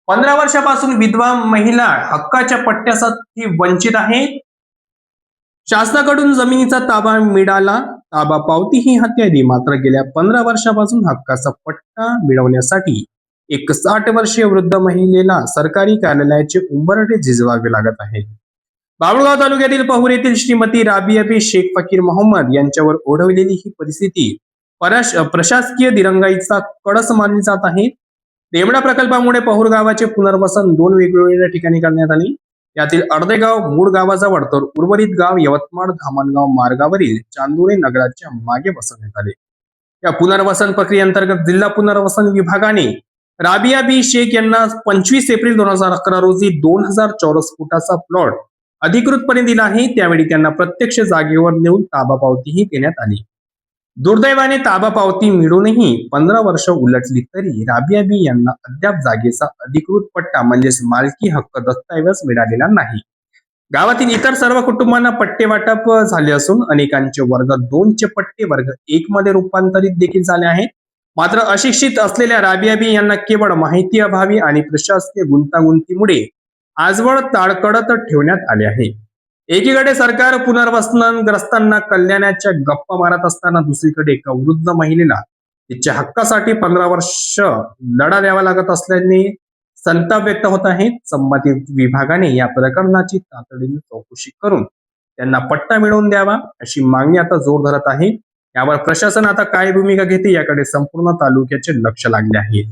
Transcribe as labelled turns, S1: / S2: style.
S1: 15 वर्षापासून विधवा महिला हक्काच्या पट्ट्यासाठी वंचित आहे. शासनाकडून जमिनीचा ताबा मिळाला, ताबा पावती ही हाती आली. मात्र गेल्या 15 वर्षापासून हक्काचा पट्टा मिळवण्यासाठी एक 60 वर्षीय वृद्ध महिलेला सरकारी कार्यालयाचे उंबरठे झिजवावे लागत आहे. बाभुळगाव तालुक्यातील पहूर येथील श्रीमती राबिया बी शेख फकीर मोहम्मद यांच्यावर ओढवलेली ही परिस्थिती प्रशासकीय दिरंगाईचा कळस मानली जात आहे. देवडा प्रकल्पामुळे पहूर गावाचे पुनर्वसन 2 वेगवेगळ्या ठिकाणी करण्यात आले. यातील अर्धे गाव मूळ गावाजवळ तर उर्वरित गाव यवतमाळ धामणगाव मार्गावरील चांदोरे नगराच्या मागे वसवण्यात आले. या पुनर्वसन प्रक्रियेअंतर्गत जिल्हा पुनर्वसन विभागाने राबिया बी शेख यांना 25 एप्रिल 2011 रोजी 2000 चौरस फुटाचा प्लॉट अधिकृतपणे दिला आहे. त्यावेळी त्यांना प्रत्यक्ष जागेवर नेऊन ताबा पावतीही देण्यात आली. दुर्दैवाने ताबा पावती मिळूनही 15 वर्ष उलटली तरी राबिया बी यांना अद्याप जागेचा अधिकृत पट्टा म्हणजेच मालकी हक्क दस्तऐवज मिळालेला नाही. गावातील इतर सर्व कुटुंबांना पट्टे वाटप झाले असून अनेकांचे वर्ग 2 चे पट्टे वर्ग 1 मध्ये रूपांतरित देखील झाले आहेत. मात्र अशिक्षित असलेल्या राबिया बी यांना केवळ माहिती अभावी आणि प्रशासकीय गुंतागुंतीमुळे आजवर ताळकडत ठेवण्यात आले आहे. एकीकडे सरकार पुनर्वसनग्रस्तांना कल्याणाच्या गप्पा मारत असताना दुसरीकडे एका वृद्ध महिलेला तिच्या हक्कासाठी 15 वर्ष लढा द्यावा लागत असल्याने संताप व्यक्त होत आहे. संबंधित विभागाने या प्रकरणाची तातडीने चौकशी करून त्यांना पट्टा मिळवून द्यावा अशी मागणी आता जोर धरत आहे. यावर प्रशासन आता काय भूमिका घेते याकडे संपूर्ण तालुक्याचे लक्ष लागले आहे.